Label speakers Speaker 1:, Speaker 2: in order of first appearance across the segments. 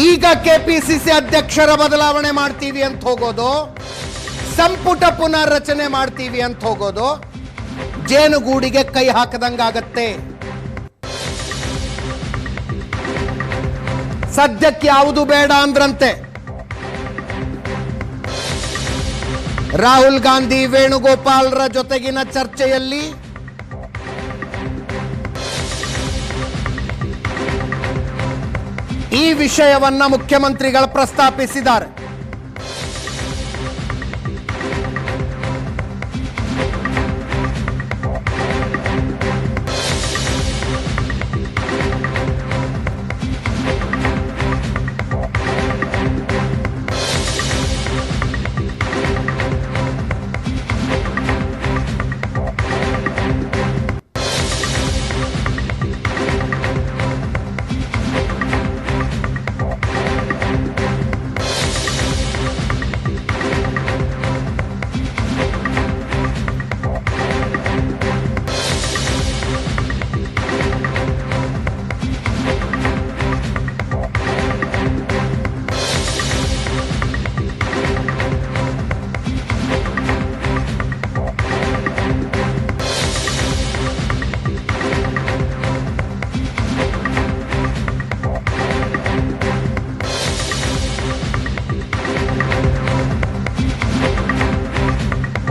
Speaker 1: ಈಗ ಕೆಪಿಸಿಸಿ ಅಧ್ಯಕ್ಷರ ಬದಲಾವಣೆ ಮಾಡ್ತೀವಿ ಅಂತ ಹೋಗೋದು, ಸಂಪುಟ ಪುನರ್ರಚನೆ ಮಾಡ್ತೀವಿ ಅಂತ ಹೋಗೋದು ಜೇನುಗೂಡಿಗೆ ಕೈ ಹಾಕದಂಗಾಗತ್ತೆ. ಸದ್ಯಕ್ಕೆ ಯಾವುದು ಬೇಡ ಅಂದ್ರಂತೆ. ರಾಹುಲ್ ಗಾಂಧಿ ವೇಣುಗೋಪಾಲ್ರ ಜೊತೆಗಿನ ಚರ್ಚೆಯಲ್ಲಿ ಈ ವಿಷಯವನ್ನ ಮುಖ್ಯಮಂತ್ರಿಗಳು ಪ್ರಸ್ತಾಪಿಸಿದ್ದಾರೆ.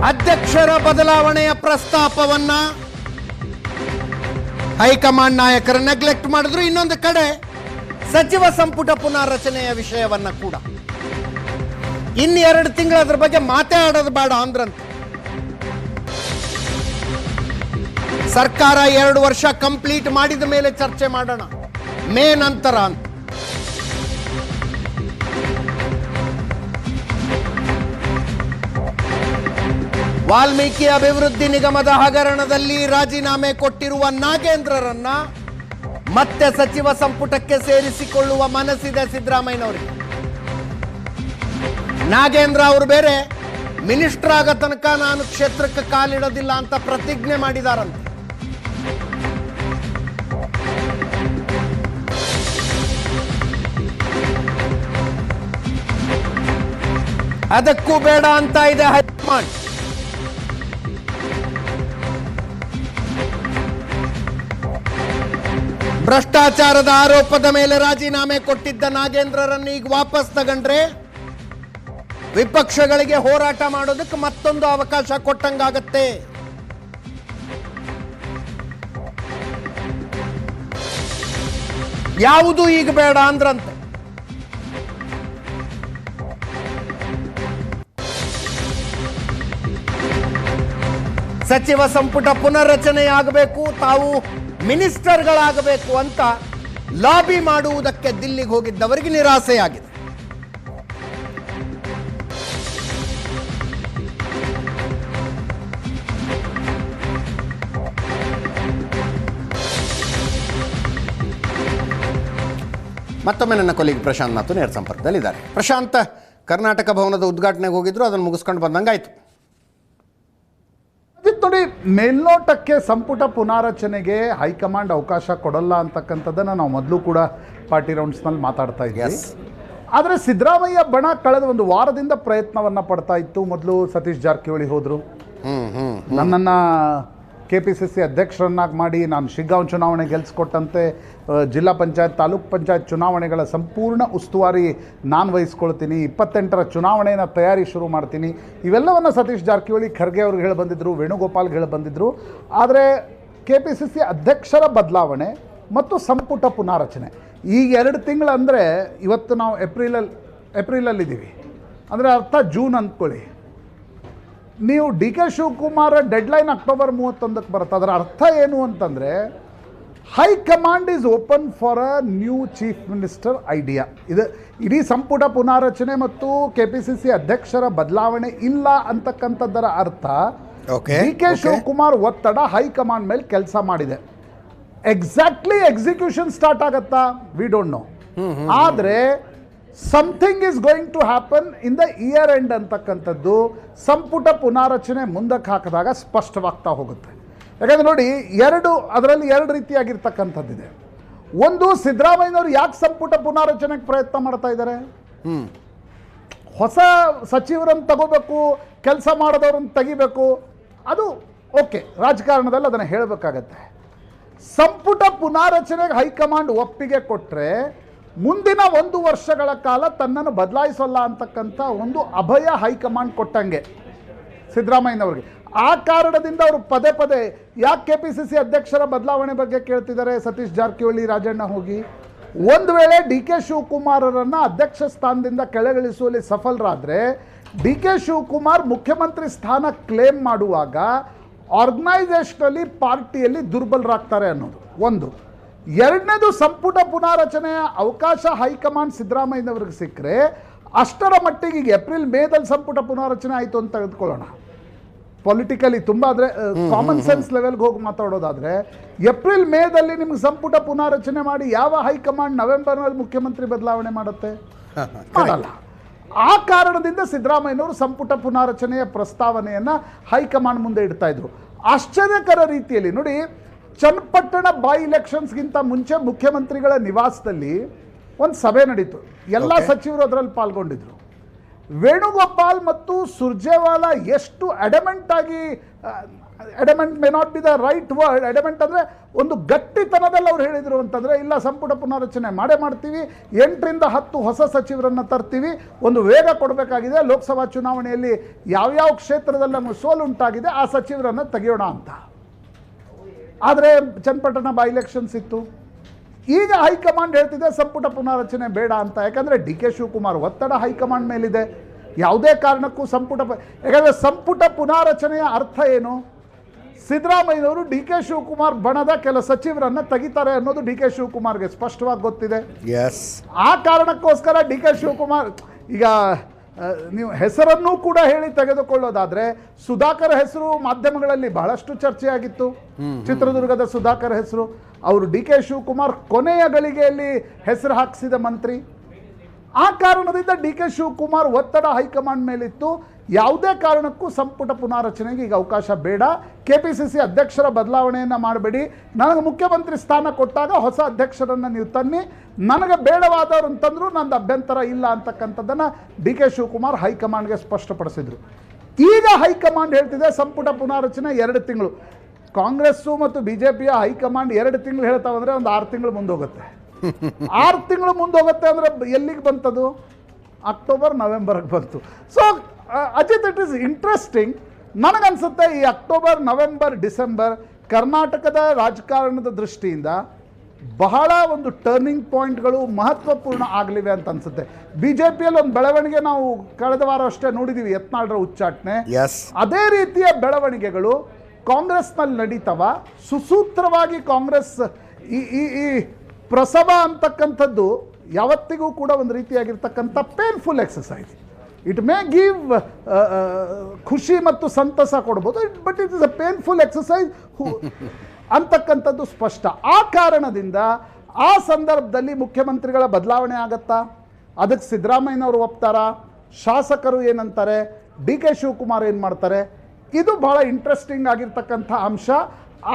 Speaker 1: ಅಧ್ಯಕ್ಷರ ಬದಲಾವಣೆಯ ಪ್ರಸ್ತಾಪವನ್ನ ಹೈಕಮಾಂಡ್ ನಾಯಕರು ನೆಗ್ಲೆಕ್ಟ್ ಮಾಡಿದ್ರು. ಇನ್ನೊಂದು ಕಡೆ ಸಚಿವ ಸಂಪುಟ ಪುನರ್ರಚನೆಯ ವಿಷಯವನ್ನ ಕೂಡ ಇನ್ನು 2 ತಿಂಗಳು ಅದ್ರ ಬಗ್ಗೆ ಮಾತಾಡೋದು ಬೇಡ ಅಂದ್ರಂತೆ. ಸರ್ಕಾರ 2 ವರ್ಷ ಕಂಪ್ಲೀಟ್ ಮಾಡಿದ ಮೇಲೆ ಚರ್ಚೆ ಮಾಡೋಣ, ಮೇ ನಂತರ ಅಂತ. ವಾಲ್ಮೀಕಿ ಅಭಿವೃದ್ಧಿ ನಿಗಮದ ಹಗರಣದಲ್ಲಿ ರಾಜೀನಾಮೆ ಕೊಟ್ಟಿರುವ ನಾಗೇಂದ್ರರನ್ನ ಮತ್ತೆ ಸಚಿವ ಸಂಪುಟಕ್ಕೆ ಸೇರಿಸಿಕೊಳ್ಳುವ ಮನಸ್ಸಿದೆ ಸಿದ್ದರಾಮಯ್ಯನವರಿಗೆ. ನಾಗೇಂದ್ರ ಅವರು ಬೇರೆ ಮಿನಿಸ್ಟರ್ ಆಗ ತನಕ ನಾನು ಕ್ಷೇತ್ರಕ್ಕೆ ಕಾಲಿಡೋದಿಲ್ಲ ಅಂತ ಪ್ರತಿಜ್ಞೆ ಮಾಡಿದಾರಂತೆ. ಅದಕ್ಕೂ ಬೇಡ ಅಂತ ಇದೆ ಹೈಕಮಾಂಡ್. ಭ್ರಷ್ಟಾಚಾರದ ಆರೋಪದ ಮೇಲೆ ರಾಜೀನಾಮೆ ಕೊಟ್ಟಿದ್ದ ನಾಗೇಂದ್ರರನ್ನು ಈಗ ವಾಪಸ್ ತಗೊಂಡ್ರೆ ವಿಪಕ್ಷಗಳಿಗೆ ಹೋರಾಟ ಮಾಡೋದಕ್ಕೆ ಮತ್ತೊಂದು ಅವಕಾಶ ಕೊಟ್ಟಂಗಾಗತ್ತೆ. ಯಾವುದು ಈಗ ಬೇಡ ಅಂದ್ರಂತೆ. ಸಚಿವ ಸಂಪುಟ ಪುನರ್ರಚನೆಯಾಗಬೇಕು, ತಾವು ಮಿನಿಸ್ಟರ್ಗಳಾಗಬೇಕು ಅಂತ ಲಾಬಿ ಮಾಡುವುದಕ್ಕೆ ದಿಲ್ಲಿಗೆ ಹೋಗಿದ್ದವರಿಗೆ ನಿರಾಸೆಯಾಗಿದೆ. ಮತ್ತೊಮ್ಮೆ ನನ್ನ ಕೊಲಿಗ್ ಪ್ರಶಾಂತ್ ನಾಥ್ ನೇರ ಸಂಪರ್ಕದಲ್ಲಿದ್ದಾರೆ. ಪ್ರಶಾಂತ್, ಕರ್ನಾಟಕ ಭವನದ ಉದ್ಘಾಟನೆಗೆ ಹೋಗಿದ್ರು, ಅದನ್ನು ಮುಗಿಸ್ಕೊಂಡು ಬಂದಂಗಾಯ್ತು.
Speaker 2: ನೋಡಿ, ಮೇಲ್ನೋಟಕ್ಕೆ ಸಂಪುಟ ಪುನಾರಚನೆಗೆ ಹೈಕಮಾಂಡ್ ಅವಕಾಶ ಕೊಡಲ್ಲ ಅಂತಕ್ಕಂಥದ್ದನ್ನು ನಾವು ಮೊದಲು ಕೂಡ ಪಾರ್ಟಿ ರೌಂಡ್ಸ್ನಲ್ಲಿ ಮಾತಾಡ್ತಾ ಇದ್ದೀವಿ. ಆದರೆ ಸಿದ್ದರಾಮಯ್ಯ ಬಣ ಕಳೆದ 1 ವಾರದಿಂದ ಪ್ರಯತ್ನವನ್ನು ಪಡ್ತಾ ಇತ್ತು. ಮೊದಲು ಸತೀಶ್ ಜಾರಕಿಹೊಳಿ ಹೋದರು, ನನ್ನನ್ನು KPCC ಅಧ್ಯಕ್ಷರನ್ನಾಗಿ ಮಾಡಿ ನಾನು ಶಿಗ್ಗಾಂವ್ ಚುನಾವಣೆ ಗೆಲ್ಲಿಸ್ಕೊಟ್ಟಂತೆ ಜಿಲ್ಲಾ ಪಂಚಾಯತ್ ತಾಲೂಕ್ ಪಂಚಾಯತ್ ಚುನಾವಣೆಗಳ ಸಂಪೂರ್ಣ ಉಸ್ತುವಾರಿ ನಾನು ವಹಿಸ್ಕೊಳ್ತೀನಿ, 28ರ ಚುನಾವಣೆಯ ತಯಾರಿ ಶುರು ಮಾಡ್ತೀನಿ, ಇವೆಲ್ಲವನ್ನು ಸತೀಶ್ ಜಾರಕಿಹೊಳಿ ಖರ್ಗೆ ಅವ್ರಿಗೆ ಹೇಳಿ ಬಂದಿದ್ದರು, ವೇಣುಗೋಪಾಲ್ಗೆ ಹೇಳಿ ಬಂದಿದ್ದರು. ಆದರೆ KPCC ಅಧ್ಯಕ್ಷರ ಬದಲಾವಣೆ ಮತ್ತು ಸಂಪುಟ ಪುನಾರಚನೆ ಈಗ 2 ತಿಂಗಳು ಅಂದರೆ ಇವತ್ತು ನಾವು ಏಪ್ರಿಲಲ್ಲಿದ್ದೀವಿ ಅಂದರೆ ಅರ್ಥ ಜೂನ್ ಅಂದ್ಕೊಳ್ಳಿ. ನೀವು DK ಶಿವಕುಮಾರ್ ಡೆಡ್ಲೈನ್ ಅಕ್ಟೋಬರ್ 31ಕ್ಕೆ ಬರುತ್ತೆ. ಅದರ ಅರ್ಥ ಏನು ಅಂತಂದರೆ high command is open for a new chief minister idea. ಇದು ಇಡೀ ಸಂಪುಟ ಪುನಾರಚನೆ ಮತ್ತು KPCC ಅಧ್ಯಕ್ಷರ ಬದಲಾವಣೆ ಇಲ್ಲ ಅಂತಕ್ಕಂಥದ್ದರ ಅರ್ಥ DK ಶಿವಕುಮಾರ್ ಒತ್ತಡ ಹೈಕಮಾಂಡ್ ಮೇಲೆ ಕೆಲಸ ಮಾಡಿದೆ. ಎಕ್ಸಾಕ್ಟ್ಲಿ ಎಕ್ಸಿಕ್ಯೂಷನ್ ಸ್ಟಾರ್ಟ್ ಆಗತ್ತಾ, ವಿ ಡೋಂಟ್ ನೋ. ಆದರೆ something is going to happen in the year end ಅಂತಕ್ಕಂಥದ್ದು ಸಂಪುಟ ಪುನಾರಚನೆ ಮುಂದಕ್ಕೆ ಹಾಕಿದಾಗ ಸ್ಪಷ್ಟವಾಗ್ತಾ ಹೋಗುತ್ತೆ. ಯಾಕಂದರೆ ನೋಡಿ, ಅದರಲ್ಲಿ 2 ರೀತಿಯಾಗಿರ್ತಕ್ಕಂಥದ್ದಿದೆ. ಒಂದು, ಸಿದ್ದರಾಮಯ್ಯನವರು ಯಾಕೆ ಸಂಪುಟ ಪುನಾರಚನೆಗೆ ಪ್ರಯತ್ನ ಮಾಡ್ತಾ ಇದ್ದಾರೆ? ಹೊಸ ಸಚಿವರನ್ನು ತಗೋಬೇಕು, ಕೆಲಸ ಮಾಡೋದವ್ರನ್ನ ತೆಗಿಬೇಕು, ಅದು ಓಕೆ, ರಾಜಕಾರಣದಲ್ಲಿ ಅದನ್ನು ಹೇಳಬೇಕಾಗತ್ತೆ. ಸಂಪುಟ ಪುನಾರಚನೆಗೆ ಹೈಕಮಾಂಡ್ ಒಪ್ಪಿಗೆ ಕೊಟ್ಟರೆ ಮುಂದಿನ 1 ವರ್ಷಗಳ ಕಾಲ ತನ್ನನ್ನು ಬದಲಾಯಿಸೋಲ್ಲ ಅಂತಕ್ಕಂಥ ಒಂದು ಅಭಯ ಹೈಕಮಾಂಡ್ ಕೊಟ್ಟಂಗೆ ಸಿದ್ದರಾಮಯ್ಯನವ್ರಿಗೆ. ಆ ಕಾರಣದಿಂದ ಅವರು ಪದೇ ಪದೇ ಯಾಕೆ KPCC ಅಧ್ಯಕ್ಷರ ಬದಲಾವಣೆ ಬಗ್ಗೆ ಕೇಳ್ತಿದ್ದಾರೆ. ಸತೀಶ್ ಜಾರಕಿಹೊಳಿ, ರಾಜಣ್ಣ ಹೋಗಿ ಒಂದು ವೇಳೆ DK ಶಿವಕುಮಾರರನ್ನು ಅಧ್ಯಕ್ಷ ಸ್ಥಾನದಿಂದ ಕೆಳಗಿಳಿಸುವಲ್ಲಿ ಸಫಲರಾದರೆ DK ಶಿವಕುಮಾರ್ ಮುಖ್ಯಮಂತ್ರಿ ಸ್ಥಾನ ಕ್ಲೇಮ್ ಮಾಡುವಾಗ ಆರ್ಗನೈಸೇಷನಲ್ಲಿ ಪಾರ್ಟಿಯಲ್ಲಿ ದುರ್ಬಲರಾಗ್ತಾರೆ ಅನ್ನೋದು ಒಂದು. ಎರಡನೇದು, ಸಂಪುಟ ಪುನಾರಚನೆಯ ಅವಕಾಶ ಹೈಕಮಾಂಡ್ ಸಿದ್ದರಾಮಯ್ಯನವ್ರಿಗೆ ಸಿಕ್ಕರೆ ಅಷ್ಟರ ಮಟ್ಟಿಗೆ ಈಗ ಏಪ್ರಿಲ್ ಮೇದಲ್ಲಿ ಸಂಪುಟ ಪುನಾರಚನೆ ಆಯಿತು ಅಂತ ತೆಗೆದುಕೊಳ್ಳೋಣ. ಪೊಲಿಟಿಕಲಿ ತುಂಬ ಆದರೆ ಕಾಮನ್ ಸೆನ್ಸ್ ಲೆವೆಲ್ಗೆ ಹೋಗಿ ಮಾತಾಡೋದಾದರೆ ಏಪ್ರಿಲ್ ಮೇದಲ್ಲಿ ನಿಮ್ಗೆ ಸಂಪುಟ ಪುನಾರಚನೆ ಮಾಡಿ ಯಾವ ಹೈಕಮಾಂಡ್ ನವೆಂಬರ್ನಲ್ಲಿ ಮುಖ್ಯಮಂತ್ರಿ ಬದಲಾವಣೆ ಮಾಡುತ್ತೆ? ಮಾಡಲ್ಲ. ಆ ಕಾರಣದಿಂದ ಸಿದ್ದರಾಮಯ್ಯನವರು ಸಂಪುಟ ಪುನಾರಚನೆಯ ಪ್ರಸ್ತಾವನೆಯನ್ನು ಹೈಕಮಾಂಡ್ ಮುಂದೆ ಇಡ್ತಾ ಇದ್ರು. ಆಶ್ಚರ್ಯಕರ ರೀತಿಯಲ್ಲಿ ನೋಡಿ, ಚನ್ನಪಟ್ಟಣ ಬೈ ಇಲೆಕ್ಷನ್ಸ್ಗಿಂತ ಮುಂಚೆ ಮುಖ್ಯಮಂತ್ರಿಗಳ ನಿವಾಸದಲ್ಲಿ ಒಂದು ಸಭೆ ನಡೀತು. ಎಲ್ಲ ಸಚಿವರು ಅದರಲ್ಲಿ ಪಾಲ್ಗೊಂಡಿದ್ರು. ವೇಣುಗೋಪಾಲ್ ಮತ್ತು ಸುರ್ಜೇವಾಲಾ ಎಷ್ಟು ಅಡಮೆಂಟ್ ಆಗಿ, adamant may not be the right word, adamant ಅಂದರೆ ಒಂದು ಗಟ್ಟಿತನದಲ್ಲಿ ಅವ್ರು ಹೇಳಿದರು ಅಂತಂದರೆ, ಇಲ್ಲ ಸಂಪುಟ ಪುನಾರಚನೆ ಮಾಡೇ ಮಾಡ್ತೀವಿ, 8 ರಿಂದ 10 ಹೊಸ ಸಚಿವರನ್ನು ತರ್ತೀವಿ, ಒಂದು ವೇಗ ಕೊಡಬೇಕಾಗಿದೆ, ಲೋಕಸಭಾ ಚುನಾವಣೆಯಲ್ಲಿ ಯಾವ್ಯಾವ ಕ್ಷೇತ್ರದಲ್ಲಿ ನಮಗೆ ಸೋಲುಂಟಾಗಿದೆ ಆ ಸಚಿವರನ್ನು ತೆಗೆಯೋಣ ಅಂತ. ಆದರೆ ಚನ್ನಪಟ್ಟಣ ಬೈ ಎಲೆಕ್ಷನ್ಸ್ ಇತ್ತು. ಈಗ ಹೈಕಮಾಂಡ್ ಹೇಳ್ತಿದೆ ಸಂಪುಟ ಪುನಾರಚನೆ ಬೇಡ ಅಂತ. ಯಾಕಂದರೆ DK ಶಿವಕುಮಾರ್ ಒತ್ತಡ ಹೈಕಮಾಂಡ್ ಮೇಲಿದೆ. ಯಾವುದೇ ಕಾರಣಕ್ಕೂ ಯಾಕಂದರೆ ಸಂಪುಟ ಪುನಾರಚನೆಯ ಅರ್ಥ ಏನು? ಸಿದ್ದರಾಮಯ್ಯನವರು DK ಶಿವಕುಮಾರ್ ಬಣದ ಕೆಲ ಸಚಿವರನ್ನು ತೆಗಿತಾರೆ ಅನ್ನೋದು DK ಶಿವಕುಮಾರ್ಗೆ ಸ್ಪಷ್ಟವಾಗಿ ಗೊತ್ತಿದೆ. ಆ ಕಾರಣಕ್ಕೋಸ್ಕರ DK ಶಿವಕುಮಾರ್ ಈಗ ನೀವು ಹೆಸರನ್ನೂ ಕೂಡ ಹೇಳಿ ತೆಗೆದುಕೊಳ್ಳೋದಾದರೆ, ಸುಧಾಕರ್ ಹೆಸರು ಮಾಧ್ಯಮಗಳಲ್ಲಿ ಬಹಳಷ್ಟು ಚರ್ಚೆಯಾಗಿತ್ತು. ಚಿತ್ರದುರ್ಗದ ಸುಧಾಕರ್ ಹೆಸರು, ಅವರು DK ಶಿವಕುಮಾರ್ ಕೊನೆಯ ಗಳಿಗೆಯಲ್ಲಿ ಹೆಸರು ಹಾಕಿಸಿದ ಮಂತ್ರಿ. ಆ ಕಾರಣದಿಂದ DK ಶಿವಕುಮಾರ್ ಒತ್ತಡ ಹೈಕಮಾಂಡ್ ಮೇಲಿತ್ತು. ಯಾವುದೇ ಕಾರಣಕ್ಕೂ ಸಂಪುಟ ಪುನಾರಚನೆಗೆ ಈಗ ಅವಕಾಶ ಬೇಡ, KPCC ಅಧ್ಯಕ್ಷರ ಬದಲಾವಣೆಯನ್ನು ಮಾಡಬೇಡಿ, ನನಗೆ ಮುಖ್ಯಮಂತ್ರಿ ಸ್ಥಾನ ಕೊಟ್ಟಾಗ ಹೊಸ ಅಧ್ಯಕ್ಷರನ್ನು ನೀವು ತನ್ನಿ, ನನಗೆ ಬೇಡವಾದವ್ರು ಅಂತಂದ್ರು ನಂದು ಅಭ್ಯಂತರ ಇಲ್ಲ ಅಂತಕ್ಕಂಥದ್ದನ್ನು DK ಶಿವಕುಮಾರ್ ಹೈಕಮಾಂಡ್ಗೆ ಸ್ಪಷ್ಟಪಡಿಸಿದರು. ಈಗ ಹೈಕಮಾಂಡ್ ಹೇಳ್ತಿದೆ ಸಂಪುಟ ಪುನಾರಚನೆ 2 ತಿಂಗಳು. ಕಾಂಗ್ರೆಸ್ಸು ಮತ್ತು BJPಯ ಹೈಕಮಾಂಡ್ 2 ತಿಂಗಳು ಹೇಳ್ತಾವಂದರೆ ಒಂದು 6 ತಿಂಗಳು ಮುಂದೋಗುತ್ತೆ. 6 ತಿಂಗಳು ಮುಂದೋಗುತ್ತೆ ಅಂದರೆ ಎಲ್ಲಿಗೆ ಬಂತದು? ಅಕ್ಟೋಬರ್ ನವೆಂಬರ್ಗೆ ಬಂತು. So Ajit, it is interesting. ನನಗನ್ಸುತ್ತೆ ಈ ಅಕ್ಟೋಬರ್, ನವೆಂಬರ್, ಡಿಸೆಂಬರ್ ಕರ್ನಾಟಕದ ರಾಜಕಾರಣದ ದೃಷ್ಟಿಯಿಂದ ಬಹಳ ಒಂದು ಟರ್ನಿಂಗ್ ಪಾಯಿಂಟ್ಗಳು ಮಹತ್ವಪೂರ್ಣ ಆಗಲಿವೆ ಅಂತ ಅನ್ಸುತ್ತೆ. BJPಯಲ್ಲಿ ಒಂದು ಬೆಳವಣಿಗೆ ನಾವು ಕಳೆದ ವಾರ ಅಷ್ಟೇ ನೋಡಿದ್ದೀವಿ, ಯತ್ನಾಳ್ರ ಉಚ್ಚಾಟನೆ. ಅದೇ ರೀತಿಯ ಬೆಳವಣಿಗೆಗಳು ಕಾಂಗ್ರೆಸ್ನಲ್ಲಿ ನಡೀತವ. ಸುಸೂತ್ರವಾಗಿ ಕಾಂಗ್ರೆಸ್ ಈ ಪ್ರಸವ ಅಂತಕ್ಕಂಥದ್ದು ಯಾವತ್ತಿಗೂ ಕೂಡ ಒಂದು ರೀತಿಯಾಗಿರ್ತಕ್ಕಂಥ painful exercise. It may give ಖುಷಿ ಮತ್ತು ಸಂತಸ ಕೊಡ್ಬೋದು, but it is a painful exercise ಅಂತಕ್ಕಂಥದ್ದು ಸ್ಪಷ್ಟ. ಆ ಕಾರಣದಿಂದ ಆ ಸಂದರ್ಭದಲ್ಲಿ ಮುಖ್ಯಮಂತ್ರಿಗಳ ಬದಲಾವಣೆ ಆಗತ್ತಾ? ಅದಕ್ಕೆ ಸಿದ್ದರಾಮಯ್ಯನವರು ಒಪ್ತಾರಾ? ಶಾಸಕರು ಏನಂತಾರೆ? DK ಶಿವಕುಮಾರ್ ಏನು ಮಾಡ್ತಾರೆ? ಇದು ಬಹಳ ಇಂಟ್ರೆಸ್ಟಿಂಗ್ ಆಗಿರ್ತಕ್ಕಂಥ ಅಂಶ.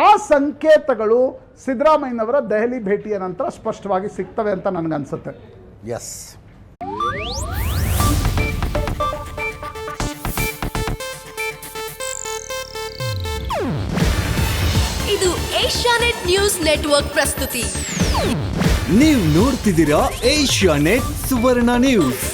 Speaker 2: ಆ ಸಂಕೇತಗಳು ಸಿದ್ದರಾಮಯ್ಯನವರ ದೆಹಲಿ ಭೇಟಿಯ ನಂತರ ಸ್ಪಷ್ಟವಾಗಿ ಸಿಗ್ತವೆ ಅಂತ ನನಗನ್ಸುತ್ತೆ.
Speaker 3: ಇದು ಏಷ್ಯಾನೆಟ್ ನ್ಯೂಸ್ ನೆಟ್ವರ್ಕ್ ಪ್ರಸ್ತುತಿ.
Speaker 4: ನೀವು ನೋಡ್ತಿದ್ದೀರಾ ಏಷ್ಯಾನೆಟ್ ಸುವರ್ಣ ನ್ಯೂಸ್.